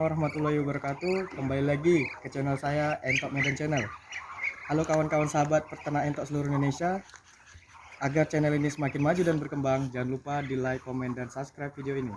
Warahmatullahi wabarakatuh. Kembali lagi ke channel saya Entok Medan Channel. Halo kawan-kawan sahabat peternak entok seluruh Indonesia. Agar channel ini semakin maju dan berkembang, jangan lupa di like, komen, dan subscribe video ini.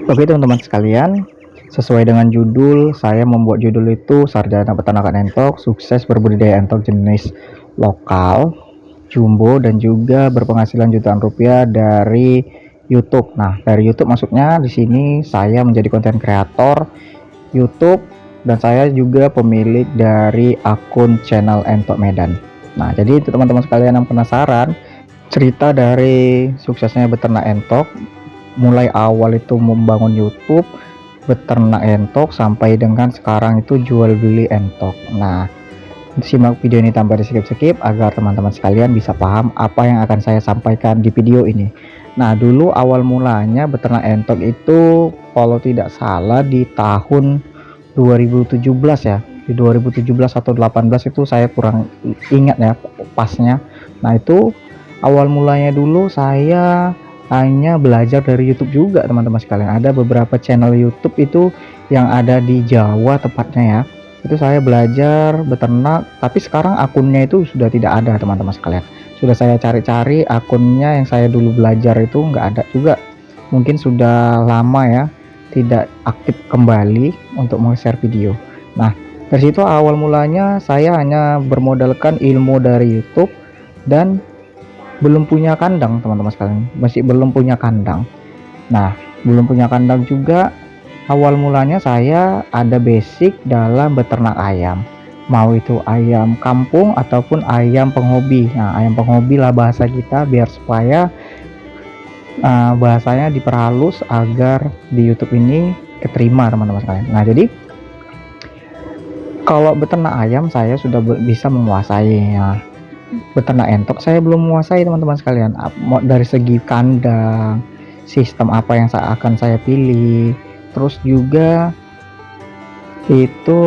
Oke teman-teman sekalian, sesuai dengan judul, saya membuat judul itu Sarjana Peternakan Entok, Sukses Berbudidaya Entok Jenis Lokal, Jumbo, dan juga berpenghasilan jutaan rupiah dari YouTube. Nah, dari YouTube maksudnya di sini saya menjadi konten kreator YouTube dan saya juga pemilik dari akun channel Entok Medan. Nah, jadi itu teman-teman sekalian yang penasaran cerita dari suksesnya beternak entok, mulai awal itu membangun YouTube beternak entok sampai dengan sekarang itu jual beli entok. Nah, simak video ini tanpa di skip agar teman-teman sekalian bisa paham apa yang akan saya sampaikan di video ini. Nah, dulu awal mulanya beternak entok itu kalau tidak salah di tahun 2017 ya. Di 2017 atau 18 itu saya kurang ingat ya pasnya. Nah, itu awal mulanya dulu saya hanya belajar dari YouTube juga teman-teman sekalian. Ada beberapa channel YouTube itu yang ada di Jawa tepatnya ya. Itu saya belajar beternak, tapi sekarang akunnya itu sudah tidak ada teman-teman sekalian. Sudah saya cari-cari akunnya yang saya dulu belajar itu nggak ada juga. Mungkin sudah lama ya tidak aktif kembali untuk share video. Nah, dari situ awal mulanya saya hanya bermodalkan ilmu dari YouTube dan belum punya kandang teman-teman sekalian, masih belum punya kandang. Nah, belum punya kandang juga. Awal mulanya saya ada basic dalam beternak ayam, mau itu ayam kampung ataupun ayam penghobi. Nah, ayam penghobi lah bahasa kita, biar supaya bahasanya diperhalus agar di YouTube ini keterima teman-teman sekalian. Nah, jadi kalau beternak ayam saya sudah bisa menguasai ya. Beternak entok saya belum menguasai teman-teman sekalian. Dari segi kandang, sistem apa yang akan saya pilih, terus juga itu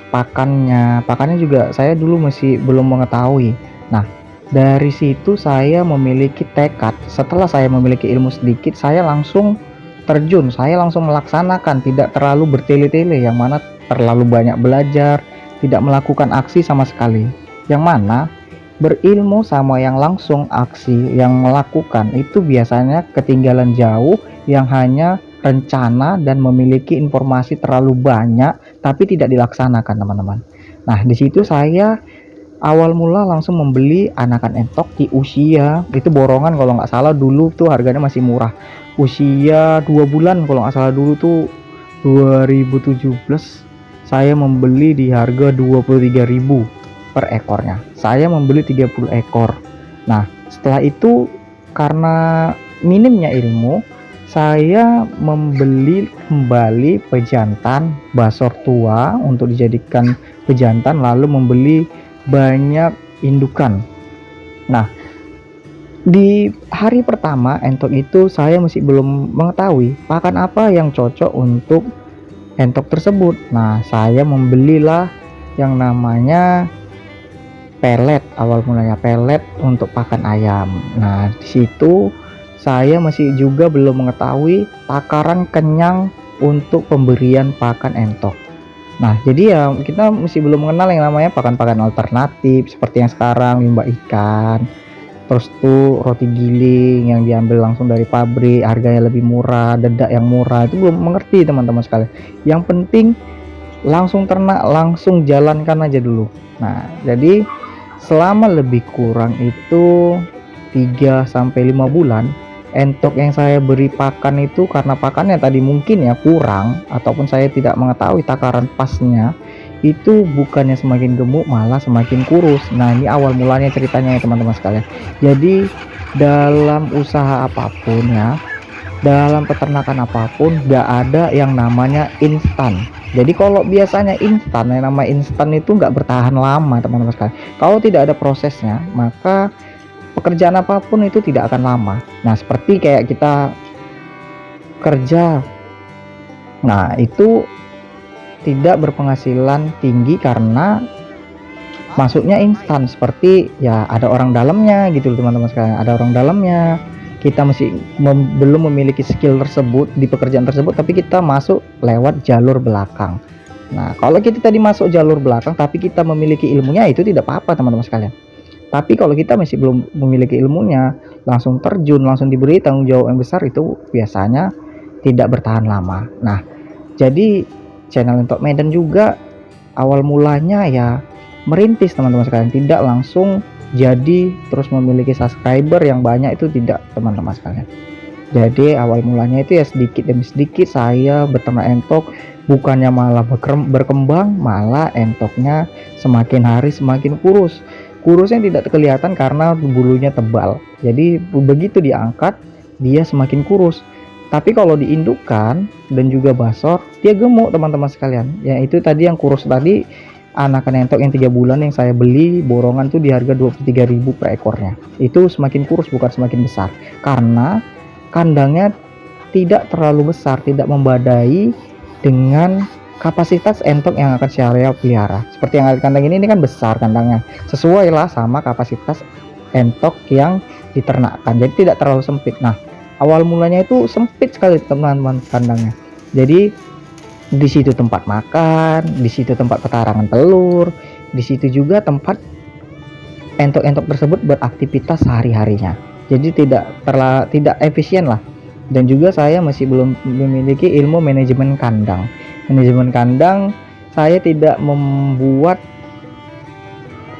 pakannya juga saya dulu masih belum mengetahui. Nah, dari situ saya memiliki tekad. Setelah saya memiliki ilmu sedikit, saya langsung terjun, saya langsung melaksanakan, tidak terlalu bertele-tele, yang mana terlalu banyak belajar, tidak melakukan aksi sama sekali. Yang mana berilmu sama yang langsung aksi, yang melakukan itu biasanya ketinggalan jauh, yang hanya rencana dan memiliki informasi terlalu banyak tapi tidak dilaksanakan teman-teman. Nah, di situ saya awal mula langsung membeli anakan entok di usia itu borongan, kalau nggak salah dulu tuh harganya masih murah, usia 2 bulan kalau nggak salah dulu tuh 2017 saya membeli di harga 23.000 per ekornya. Saya membeli 30 ekor. Nah, setelah itu karena minimnya ilmu, saya membeli kembali pejantan basor tua untuk dijadikan pejantan, lalu membeli banyak indukan. Nah, di hari pertama entok itu saya masih belum mengetahui pakan apa yang cocok untuk entok tersebut. Nah, saya membelilah yang namanya pelet, awal mulanya pelet untuk pakan ayam. Nah, di situ saya masih juga belum mengetahui takaran kenyang untuk pemberian pakan entok. Nah, jadi ya kita masih belum mengenal yang namanya pakan-pakan alternatif seperti yang sekarang, limbah ikan, terus tuh roti giling yang diambil langsung dari pabrik, harganya lebih murah, dedak yang murah, itu belum mengerti teman-teman sekalian. Yang penting langsung ternak, langsung jalankan aja dulu. Nah, jadi selama lebih kurang itu 3-5 bulan entok yang saya beri pakan itu, karena pakannya tadi mungkin ya kurang ataupun saya tidak mengetahui takaran pasnya, itu bukannya semakin gemuk malah semakin kurus. Nah, ini awal mulanya ceritanya ya teman-teman sekalian. Jadi dalam usaha apapun ya, dalam peternakan apapun gak ada yang namanya instan. Jadi kalau biasanya instan, yang nama instan itu nggak bertahan lama teman-teman sekalian. Kalau tidak ada prosesnya, maka pekerjaan apapun itu tidak akan lama. Nah, seperti kayak kita kerja. Nah, itu tidak berpenghasilan tinggi karena masuknya instan, seperti ya ada orang dalamnya gitu teman-teman sekalian, ada orang dalamnya. Kita masih belum memiliki skill tersebut di pekerjaan tersebut, tapi kita masuk lewat jalur belakang. Nah, kalau kita tadi masuk jalur belakang tapi kita memiliki ilmunya, itu tidak apa-apa teman-teman sekalian. Tapi kalau kita masih belum memiliki ilmunya, langsung terjun, langsung diberi tanggung jawab yang besar, itu biasanya tidak bertahan lama. Nah, jadi channel Entok Medan juga awal mulanya ya merintis teman-teman sekalian, tidak langsung jadi terus memiliki subscriber yang banyak, itu tidak teman-teman sekalian. Jadi awal mulanya itu ya sedikit demi sedikit saya beternak entok, bukannya malah berkembang, malah entoknya semakin hari semakin kurus. Kurusnya tidak kelihatan karena bulunya tebal, jadi begitu diangkat dia semakin kurus. Tapi kalau diindukkan dan juga basor, dia gemuk teman-teman sekalian. Ya itu tadi yang kurus tadi, anakan entok yang 3 bulan yang saya beli borongan tuh di harga 23.000 per ekornya. Itu semakin kurus bukan semakin besar, karena kandangnya tidak terlalu besar, tidak membadai dengan kapasitas entok yang akan saya pelihara. Seperti yang ada kandang ini kan besar kandangnya, sesuai lah sama kapasitas entok yang diternakkan, jadi tidak terlalu sempit. Nah, awal mulanya itu sempit sekali teman-teman kandangnya. Jadi di situ tempat makan, di situ tempat petarangan telur, di situ juga tempat entok-entok tersebut beraktivitas sehari-harinya. Jadi tidak efisien lah. Dan juga saya masih belum memiliki ilmu manajemen kandang. Manajemen kandang, saya tidak membuat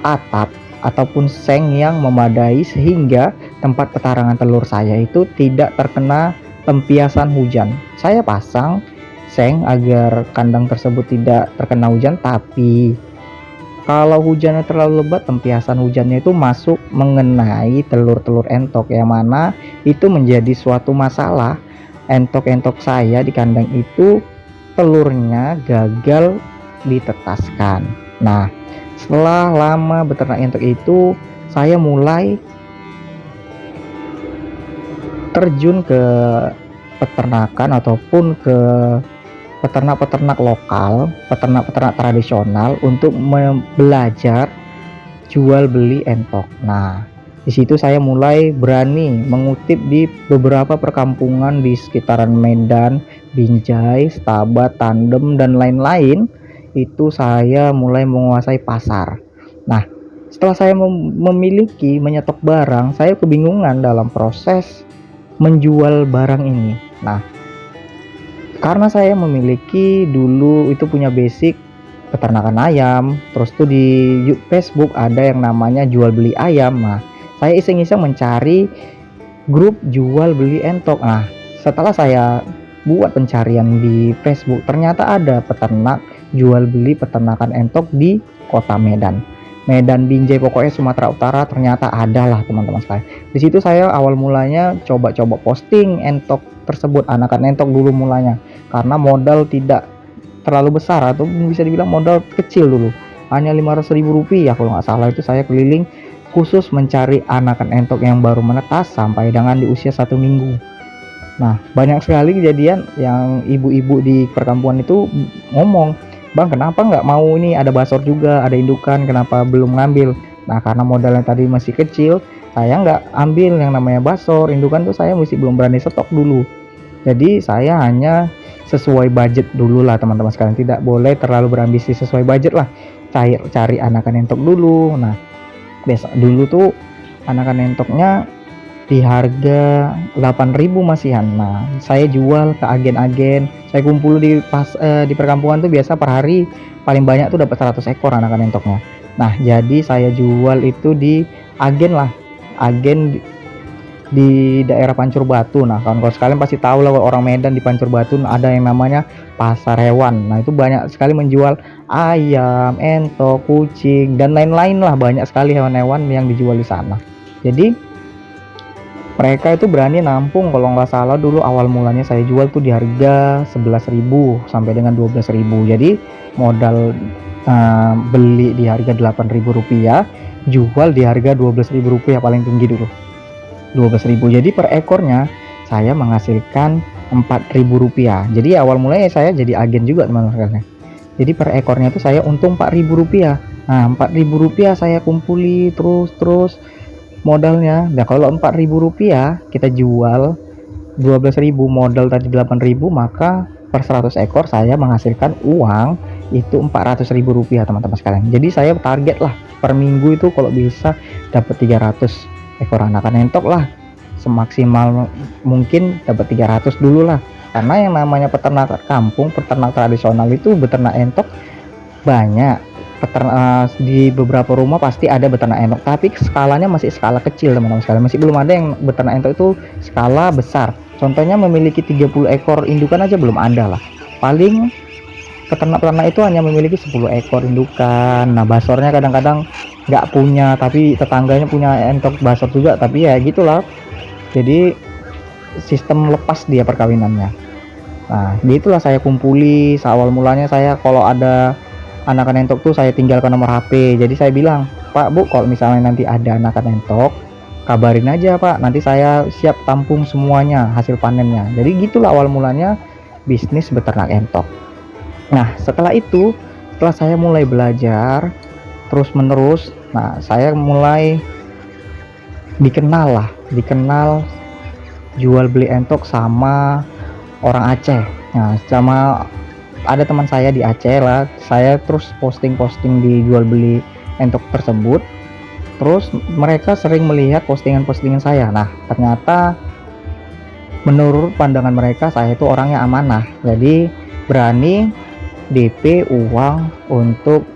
atap ataupun seng yang memadai sehingga tempat petarangan telur saya itu tidak terkena tempiasan hujan. Saya pasang seng agar kandang tersebut tidak terkena hujan, tapi kalau hujannya terlalu lebat, tempiasan hujannya itu masuk mengenai telur-telur entok, yang mana itu menjadi suatu masalah. Entok-entok saya di kandang itu telurnya gagal ditetaskan. Nah, setelah lama beternak entok itu, saya mulai terjun ke peternakan ataupun ke peternak-peternak lokal, peternak-peternak tradisional untuk belajar jual beli entok. Nah, di situ saya mulai berani mengutip di beberapa perkampungan di sekitaran Medan, Binjai, Stabat, Tandem, dan lain-lain. Itu saya mulai menguasai pasar. Nah, setelah saya memiliki menyetok barang, saya kebingungan dalam proses menjual barang ini. Nah, karena saya memiliki dulu itu punya basic peternakan ayam, terus tuh di Facebook ada yang namanya jual beli ayam. Nah, saya iseng-iseng mencari grup jual beli entok. Nah, setelah saya buat pencarian di Facebook, ternyata ada peternak jual beli peternakan entok di kota Medan, Binjai, pokoknya Sumatera Utara, ternyata ada lah teman-teman sekalian. Di situ saya awal mulanya coba-coba posting entok tersebut, anakan entok dulu mulanya, karena modal tidak terlalu besar atau bisa dibilang modal kecil dulu, hanya 500.000 rupiah kalau nggak salah. Itu saya keliling khusus mencari anakan entok yang baru menetas sampai dengan di usia 1 minggu. Nah, banyak sekali kejadian yang ibu-ibu di perkampungan itu ngomong, "Bang, kenapa nggak mau ini, ada basor juga, ada indukan, kenapa belum ngambil?" Nah, karena modalnya tadi masih kecil, saya nggak ambil yang namanya basor, indukan tuh saya masih belum berani stok dulu. Jadi saya hanya sesuai budget dulu lah teman-teman sekalian, tidak boleh terlalu berambisi, sesuai budget lah. Cari anakan entok dulu. Nah, biasa dulu tuh anakan entoknya di harga 8.000 masihan. Nah, saya jual ke agen-agen. Saya kumpul di perkampungan tuh biasa per hari paling banyak tuh dapat 100 ekor anakan entoknya. Nah, jadi saya jual itu di agen lah, agen di daerah Pancur Batu. Nah, kawan-kawan sekalian pasti tahu lah, orang Medan di Pancur Batu ada yang namanya pasar hewan. Nah, itu banyak sekali menjual ayam, entok, kucing, dan lain-lain lah, banyak sekali hewan-hewan yang dijual di sana. Jadi mereka itu berani nampung. Kalau nggak salah dulu awal mulanya saya jual tuh di harga 11.000 sampai dengan 12.000. Jadi modal beli di harga 8.000 rupiah, jual di harga 12.000 rupiah paling tinggi dulu, 12.000. Jadi per ekornya saya menghasilkan Rp4.000. Jadi awal mulanya saya jadi agen juga teman-teman sekalian. Jadi per ekornya tuh saya untung Rp4.000. Nah, Rp4.000 saya kumpuli terus modalnya. Nah, kalau Rp4.000 kita jual 12.000, modal tadi 8.000, maka per 100 ekor saya menghasilkan uang itu Rp400.000 teman-teman sekalian. Jadi saya target lah per minggu itu kalau bisa dapat 300 ekor anakan entok lah, semaksimal mungkin dapat 300 dulu lah, karena yang namanya peternak kampung, peternak tradisional itu beternak entok banyak. Peternak di beberapa rumah pasti ada beternak entok, tapi skalanya masih skala kecil teman-teman sekalian, masih belum ada yang beternak entok itu skala besar. Contohnya memiliki 30 ekor indukan aja belum ada lah. Paling peternak-peternak itu hanya memiliki 10 ekor indukan. Nah, basornya kadang-kadang nggak punya, tapi tetangganya punya entok basor juga, tapi ya gitulah. Jadi sistem lepas dia perkawinannya. Nah, itulah saya kumpuli. Awal mulanya saya kalau ada anakan entok tuh saya tinggalkan nomor HP. Jadi saya bilang, Pak, Bu, kalau misalnya nanti ada anakan entok, kabarin aja Pak, nanti saya siap tampung semuanya hasil panennya. Jadi gitulah awal mulanya bisnis beternak entok. Nah, setelah itu, setelah saya mulai belajar terus menerus, nah saya mulai dikenal jual beli entok sama orang Aceh. Nah, sama ada teman saya di Aceh lah, saya terus posting di jual beli entok tersebut. Terus mereka sering melihat postingan saya. Nah, ternyata menurut pandangan mereka saya itu orangnya amanah, jadi berani DP uang untuk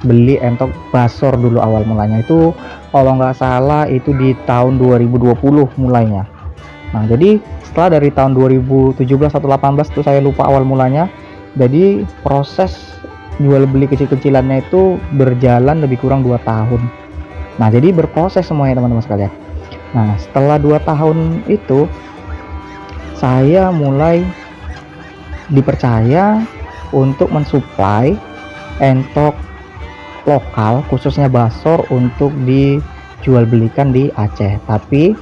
beli entok basor dulu awal mulanya. Itu kalau nggak salah itu di tahun 2020 mulainya. Nah, jadi setelah dari tahun 2017 atau 18 itu saya lupa awal mulanya. Jadi proses jual beli kecil-kecilannya itu berjalan lebih kurang 2 tahun. Nah, jadi berproses semuanya teman-teman sekalian. Nah, setelah 2 tahun itu saya mulai dipercaya untuk mensuplai entok lokal, khususnya basor, untuk dijual belikan di Aceh. Tapi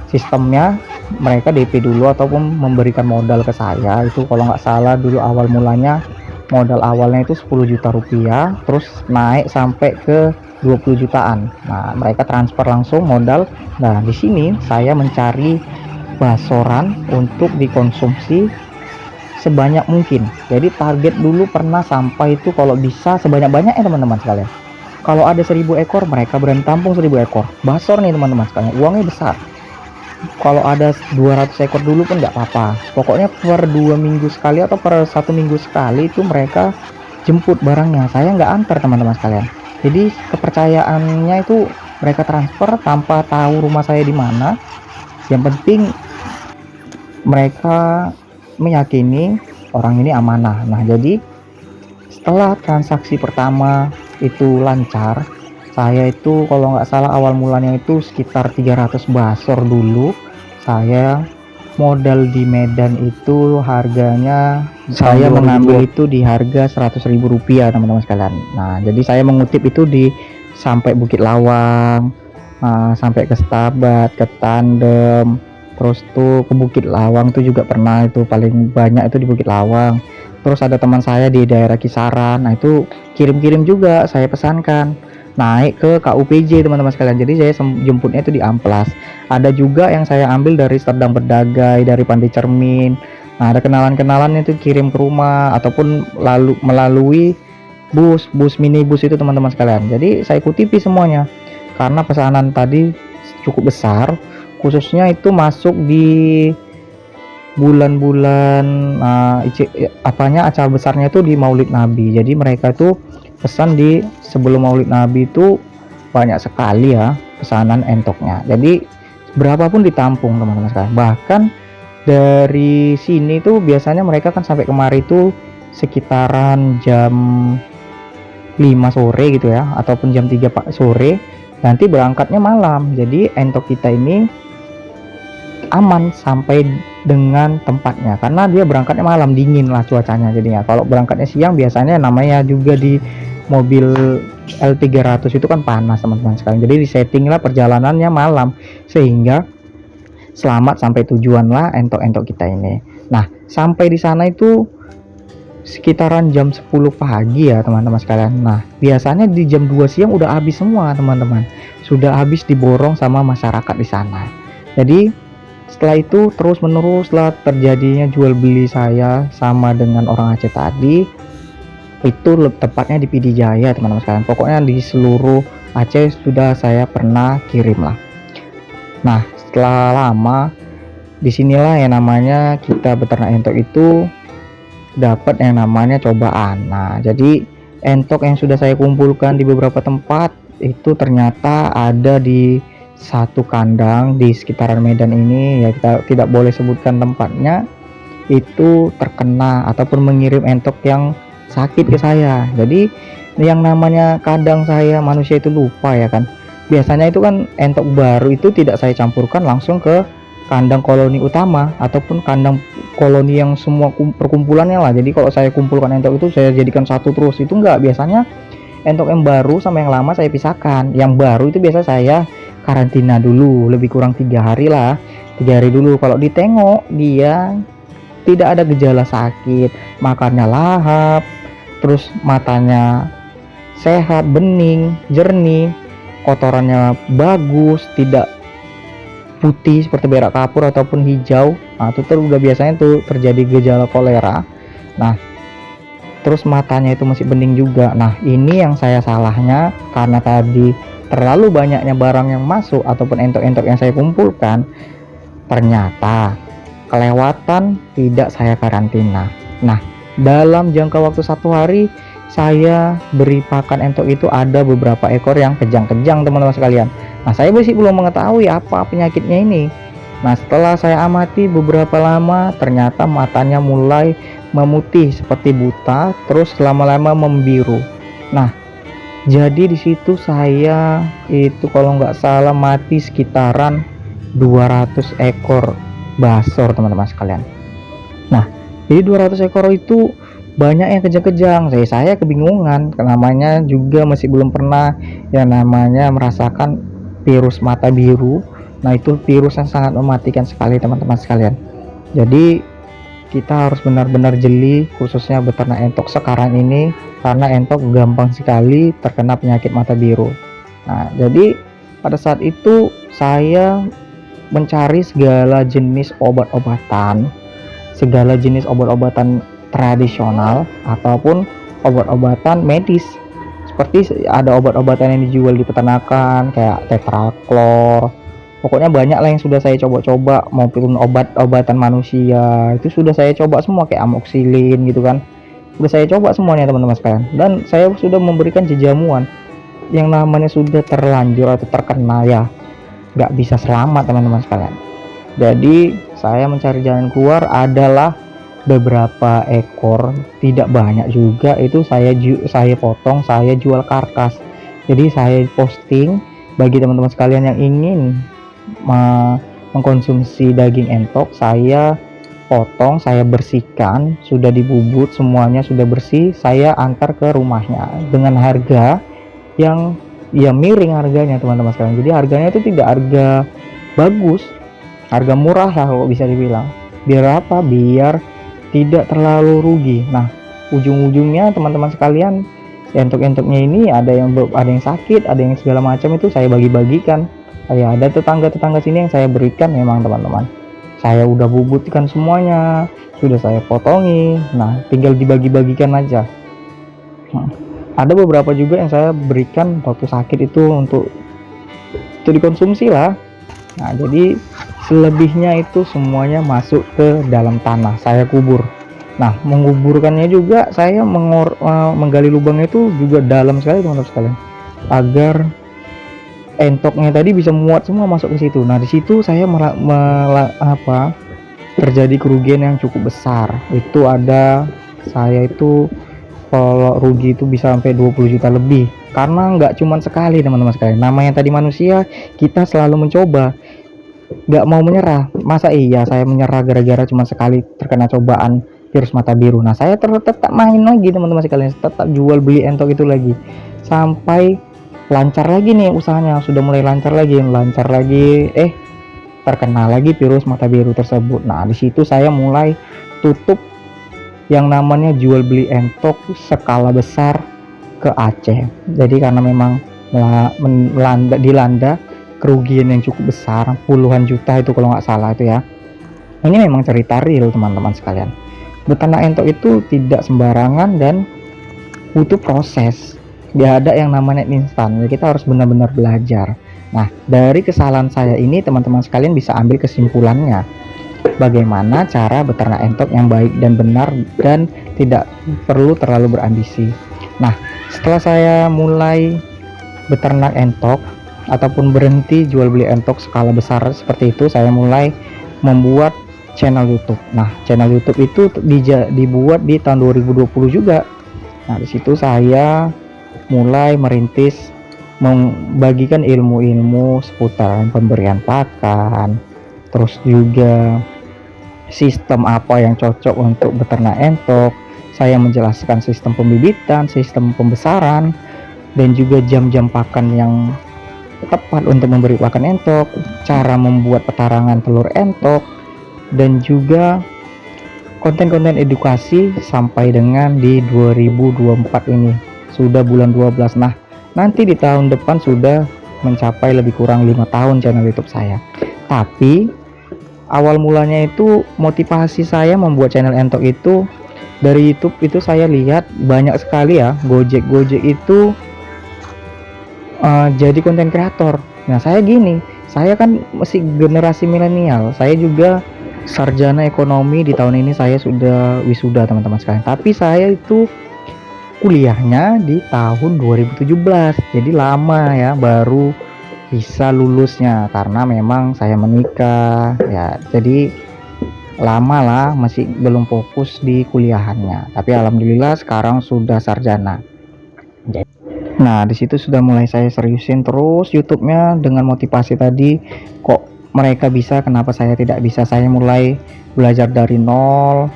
sistemnya mereka DP dulu ataupun memberikan modal ke saya. Itu kalau nggak salah dulu awal mulanya modal awalnya itu 10 juta rupiah, terus naik sampai ke 20 jutaan. Nah, mereka transfer langsung modal. Nah, di sini saya mencari basoran untuk dikonsumsi sebanyak mungkin. Jadi target dulu pernah sampai itu kalau bisa sebanyak-banyak ya teman-teman sekalian. Kalau ada 1000 ekor, mereka berani tampung 1000 ekor. Basor nih teman-teman sekalian, uangnya besar. Kalau ada 200 ekor dulu pun nggak apa-apa. Pokoknya per 2 minggu sekali atau per 1 minggu sekali itu mereka jemput barangnya. Saya nggak antar teman-teman sekalian. Jadi kepercayaannya itu mereka transfer tanpa tahu rumah saya di mana. Yang penting mereka meyakini orang ini amanah. Nah, jadi setelah transaksi pertama itu lancar, saya itu kalau nggak salah awal mulanya itu sekitar 300 basor dulu. Saya modal di Medan itu harganya saya mengambil itu di harga Rp100.000 teman-teman sekalian. Nah, jadi saya mengutip itu di sampai Bukit Lawang, sampai ke Stabat, ke Tandem, terus tuh ke Bukit Lawang tuh juga pernah, itu paling banyak itu di Bukit Lawang. Terus ada teman saya di daerah Kisaran, nah itu kirim-kirim juga, saya pesankan naik ke KUPJ teman-teman sekalian. Jadi saya jemputnya itu di Amplas. Ada juga yang saya ambil dari Serdang Berdagai, dari Pantai Cermin. Nah, ada kenalan-kenalan itu kirim ke rumah ataupun melalui bus minibus itu teman-teman sekalian. Jadi saya kutipi semuanya karena pesanan tadi cukup besar, khususnya itu masuk di bulan-bulan acara besarnya itu di Maulid Nabi. Jadi mereka itu pesan di sebelum Maulid Nabi itu banyak sekali ya pesanan entoknya. Jadi berapapun ditampung teman-teman sekalian. Bahkan dari sini tuh biasanya mereka kan sampai kemari itu sekitaran jam 5 sore gitu ya, ataupun jam 3 sore. Nanti berangkatnya malam. Jadi entok kita ini aman sampai dengan tempatnya karena dia berangkatnya malam, dingin lah cuacanya jadinya. Kalau berangkatnya siang biasanya namanya juga di mobil L300 itu kan panas teman-teman sekalian. Jadi disetting lah perjalanannya malam sehingga selamat sampai tujuan lah entok-entok kita ini. Nah, sampai di sana itu sekitaran jam 10 pagi ya teman-teman sekalian. Nah biasanya di jam 2 siang udah habis semua teman-teman, sudah habis diborong sama masyarakat di sana. Jadi setelah itu terus menerus lah terjadinya jual beli saya sama dengan orang Aceh tadi. Itu tepatnya di PD Jaya teman-teman sekalian, pokoknya di seluruh Aceh sudah saya pernah kirim lah. Nah setelah lama disinilah yang namanya kita beternak entok itu dapat yang namanya cobaan. Nah jadi entok yang sudah saya kumpulkan di beberapa tempat itu ternyata ada di satu kandang di sekitaran Medan ini, ya kita tidak boleh sebutkan tempatnya, itu terkena ataupun mengirim entok yang sakit ke saya. Jadi yang namanya kadang saya manusia itu lupa ya kan, biasanya itu kan entok baru itu tidak saya campurkan langsung ke kandang koloni utama ataupun kandang koloni yang semua perkumpulannya lah. Jadi kalau saya kumpulkan entok itu saya jadikan satu terus, itu enggak, biasanya entok yang baru sama yang lama saya pisahkan. Yang baru itu biasa saya karantina dulu lebih kurang 3 hari lah, 3 hari dulu. Kalau ditengok dia tidak ada gejala sakit, makannya lahap, terus matanya sehat, bening, jernih, kotorannya bagus, tidak putih seperti berak kapur ataupun hijau. Nah itu udah biasanya tuh terjadi gejala kolera. Nah terus matanya itu masih bening juga. Nah ini yang saya salahnya, karena tadi terlalu banyaknya barang yang masuk ataupun entok-entok yang saya kumpulkan, ternyata kelewatan tidak saya karantina. Nah dalam jangka waktu 1 hari saya beri pakan entok itu ada beberapa ekor yang kejang-kejang teman-teman sekalian. Nah saya masih belum mengetahui apa penyakitnya ini. Nah setelah saya amati beberapa lama, ternyata matanya mulai memutih seperti buta, terus lama-lama membiru. Nah jadi di situ saya itu kalau nggak salah mati sekitaran 200 ekor basor teman-teman sekalian. Nah jadi 200 ekor itu banyak yang kejang-kejang. Saya kebingungan, namanya juga masih belum pernah yang namanya merasakan virus mata biru. Nah itu virus yang sangat mematikan sekali teman-teman sekalian. Jadi kita harus benar-benar jeli, khususnya beternak entok sekarang ini, karena entok gampang sekali terkena penyakit mata biru. Nah jadi pada saat itu saya mencari segala jenis obat-obatan, segala jenis obat-obatan tradisional ataupun obat-obatan medis. Seperti ada obat-obatan yang dijual di peternakan kayak tetraklor, pokoknya banyak lah yang sudah saya coba-coba, maupun obat-obatan manusia itu sudah saya coba semua, kayak amoxilin gitu kan, sudah saya coba semuanya teman-teman sekalian. Dan saya sudah memberikan jejamuan yang namanya sudah terlanjur atau terkena ya nggak bisa selamat teman-teman sekalian. Jadi saya mencari jalan keluar adalah beberapa ekor, tidak banyak juga, itu saya potong, saya jual karkas. Jadi saya posting bagi teman-teman sekalian yang ingin mengkonsumsi daging entok, saya potong, saya bersihkan, sudah dibubut semuanya, sudah bersih, saya antar ke rumahnya dengan harga yang ya miring harganya teman-teman sekalian. Jadi harganya itu tidak harga bagus, harga murah lah kalau bisa dibilang. Biar apa? Biar tidak terlalu rugi. Nah ujung-ujungnya teman-teman sekalian, entok-entoknya ini ada yang sakit, ada yang segala macam, itu saya bagi-bagikan. Ya ada tetangga-tetangga sini yang saya berikan. Memang teman-teman, saya udah bubutkan semuanya, sudah saya potongi, nah tinggal dibagi-bagikan aja. Ada beberapa juga yang saya berikan waktu sakit itu untuk dikonsumsi lah. Nah jadi selebihnya itu semuanya masuk ke dalam tanah, saya kubur. Nah menguburkannya juga saya menggali lubangnya itu juga dalam sekali teman-teman sekalian, agar entoknya tadi bisa muat semua masuk ke situ. Nah di situ saya terjadi kerugian yang cukup besar. Itu ada, saya itu kalau rugi itu bisa sampai 20 juta lebih, karena nggak cuman sekali teman-teman sekalian. Namanya tadi manusia, kita selalu mencoba, nggak mau menyerah. Masa iya saya menyerah gara-gara cuma sekali terkena cobaan virus mata biru? Nah saya tetap main lagi teman-teman sekalian, tetap jual beli entok itu lagi sampai lancar lagi nih usahanya, sudah mulai lancar lagi, terkena lagi virus mata biru tersebut. Nah di situ saya mulai tutup yang namanya jual beli entok skala besar ke Aceh. Jadi karena memang dilanda kerugian yang cukup besar, puluhan juta itu kalau nggak salah itu ya. Ini memang cerita real teman-teman sekalian. Beternak entok itu tidak sembarangan dan butuh proses. Gak ada yang namanya instan. Jadi kita harus benar-benar belajar. Nah, dari kesalahan saya ini teman-teman sekalian bisa ambil kesimpulannya. Bagaimana cara beternak entok yang baik dan benar dan tidak perlu terlalu berambisi. Nah, setelah saya mulai beternak entok ataupun berhenti jual beli entok skala besar seperti itu, saya mulai membuat channel YouTube. Nah, channel YouTube itu dibuat di tahun 2020 juga. Nah, di situ saya mulai merintis membagikan ilmu-ilmu seputar pemberian pakan, terus juga sistem apa yang cocok untuk beternak entok. Saya menjelaskan sistem pembibitan, sistem pembesaran, dan juga jam-jam pakan yang tepat untuk memberi pakan entok, cara membuat petarangan telur entok, dan juga konten-konten edukasi sampai dengan di 2024 ini. Sudah bulan 12. Nah, nanti di tahun depan sudah mencapai lebih kurang 5 tahun channel YouTube saya. Tapi awal mulanya itu motivasi saya membuat channel entok itu dari YouTube itu saya lihat banyak sekali ya Gojek itu jadi konten kreator. Nah, saya gini, saya kan masih generasi milenial. Saya juga sarjana ekonomi, di tahun ini saya sudah wisuda teman-teman sekalian. Tapi saya itu kuliahnya di tahun 2017. Jadi lama ya baru bisa lulusnya karena memang saya menikah ya. Jadi lama lah, masih belum fokus di kuliahannya. Tapi alhamdulillah sekarang sudah sarjana. Nah, di situ sudah mulai saya seriusin terus YouTube-nya dengan motivasi tadi. Kok mereka bisa, kenapa saya tidak bisa? Saya mulai belajar dari nol,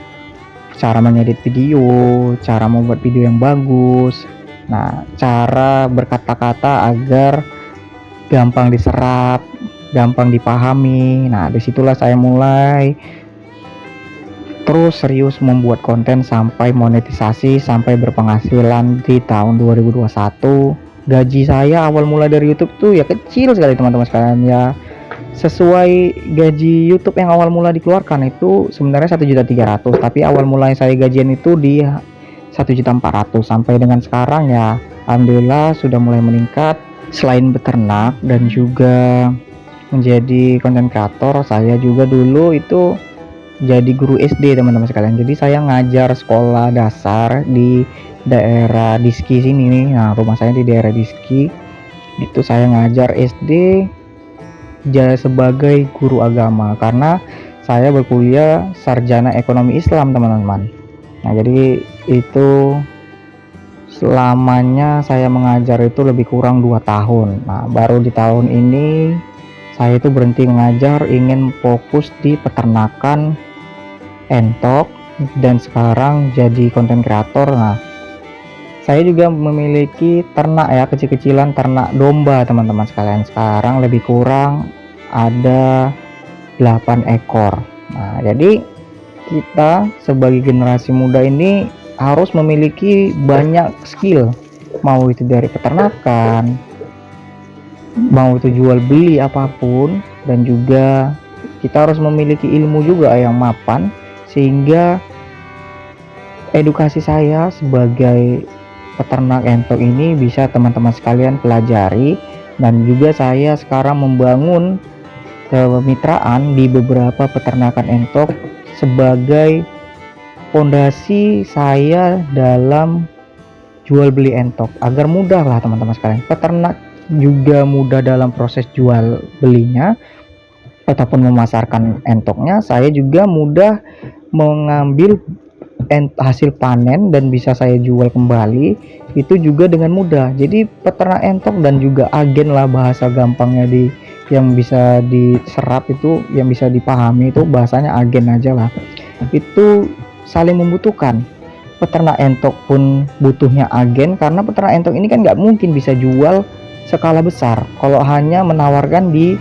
cara mengedit video, cara membuat video yang bagus. Nah, cara berkata-kata agar gampang diserap, gampang dipahami. Nah, disitulah saya mulai terus serius membuat konten sampai monetisasi, sampai berpenghasilan di tahun 2021. Gaji saya awal mula dari YouTube tuh ya kecil sekali teman-teman sekalian ya. Sesuai gaji YouTube yang awal mula dikeluarkan itu sebenarnya 1.300.000, tapi awal mulai saya gajian itu di 1.400.000 sampai dengan sekarang ya. Alhamdulillah sudah mulai meningkat. Selain beternak dan juga menjadi konten kreator, saya juga dulu itu jadi guru SD teman-teman sekalian. Jadi saya ngajar sekolah dasar di daerah Diski sini nih. Nah, rumah saya di daerah Diski. Itu saya ngajar SD sebagai guru agama karena saya berkuliah sarjana ekonomi Islam teman-teman. Nah, jadi itu selamanya saya mengajar itu lebih kurang 2 tahun. Nah, baru di tahun ini saya itu berhenti mengajar, ingin fokus di peternakan entok dan sekarang jadi konten kreator. Nah, saya juga memiliki ternak ya, kecil-kecilan ternak domba teman-teman sekalian. Sekarang lebih kurang ada 8 ekor. Nah, jadi kita sebagai generasi muda ini harus memiliki banyak skill, mau itu dari peternakan, mau itu jual beli apapun, dan juga kita harus memiliki ilmu juga yang mapan sehingga edukasi saya sebagai peternak entok ini bisa teman-teman sekalian pelajari. Dan juga saya sekarang membangun kemitraan di beberapa peternakan entok sebagai fondasi saya dalam jual beli entok agar mudah lah teman-teman sekalian. Peternak juga mudah dalam proses jual belinya ataupun memasarkan entoknya. Saya juga mudah mengambil hasil panen dan bisa saya jual kembali itu juga dengan mudah. Jadi peternak entok dan juga agen lah bahasa gampangnya yang bisa diserap itu, yang bisa dipahami itu bahasanya agen aja lah. Itu saling membutuhkan. Peternak entok pun butuhnya agen karena peternak entok ini kan nggak mungkin bisa jual skala besar kalau hanya menawarkan di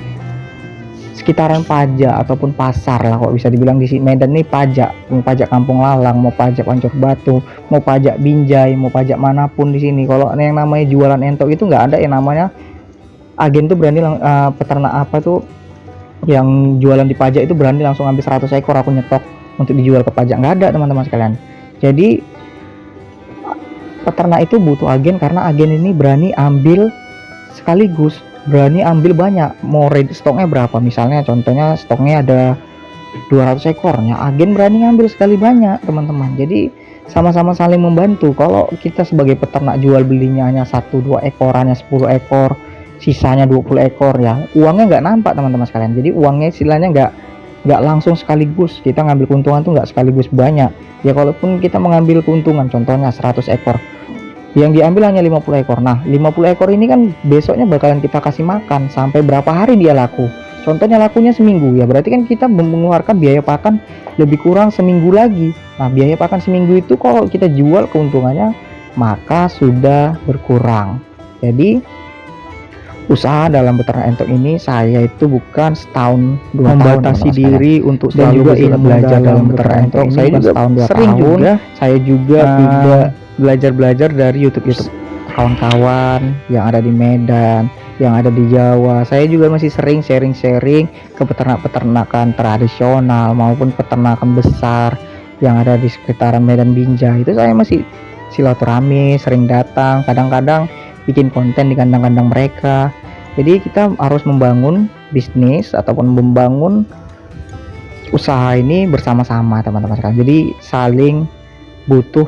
sekitaran pajak ataupun pasar lah, kok bisa dibilang di Medan nih pajak, mau pajak Kampung Lalang, mau pajak Pancur Batu, mau pajak Binjai, mau pajak manapun di sini. Kalau yang namanya jualan entok itu nggak ada yang namanya agen tuh berani peternak apa tuh yang jualan di pajak itu berani langsung ambil 100 ekor aku nyetok untuk dijual ke pajak. Nggak ada teman-teman sekalian. Jadi peternak itu butuh agen karena agen ini berani ambil sekaligus, berani ambil banyak. Mau ready stoknya berapa, misalnya contohnya stoknya ada 200 ekornya, agen berani ngambil sekali banyak teman-teman. Jadi sama-sama saling membantu. Kalau kita sebagai peternak jual belinya hanya 1-2 ekor, hanya 10 ekor, sisanya 20 ekor, ya uangnya nggak nampak teman-teman sekalian. Jadi uangnya istilahnya nggak langsung sekaligus, kita ngambil keuntungan tuh nggak sekaligus banyak. Ya kalaupun kita mengambil keuntungan contohnya 100 ekor, yang diambil hanya 50 ekor. Nah 50 ekor ini kan besoknya bakalan kita kasih makan sampai berapa hari dia laku. Contohnya lakunya seminggu, ya berarti kan kita mengeluarkan biaya pakan lebih kurang seminggu lagi. Nah biaya pakan seminggu itu kalau kita jual keuntungannya maka sudah berkurang. Jadi usaha dalam beternak entok ini saya itu bukan setahun 2 tahun membatasi diri untuk dan juga belajar dalam beternak entok. Saya juga setahun 2 tahun juga, saya juga tidak belajar dari YouTube kawan-kawan yang ada di Medan, yang ada di Jawa. Saya juga masih sering sharing-sharing ke peternak-peternakan tradisional maupun peternakan besar yang ada di sekitaran Medan Binjai. Itu saya masih silaturahmi, sering datang, kadang-kadang bikin konten di kandang-kandang mereka. Jadi kita harus membangun bisnis ataupun membangun usaha ini bersama-sama teman-teman sekalian. Jadi saling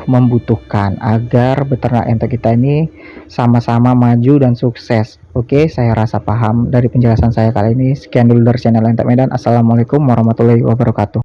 membutuhkan agar beternak entok kita ini sama-sama maju dan sukses. Oke, saya rasa paham dari penjelasan saya kali ini. Sekian dulu dari channel Entok Medan. Assalamualaikum warahmatullahi wabarakatuh.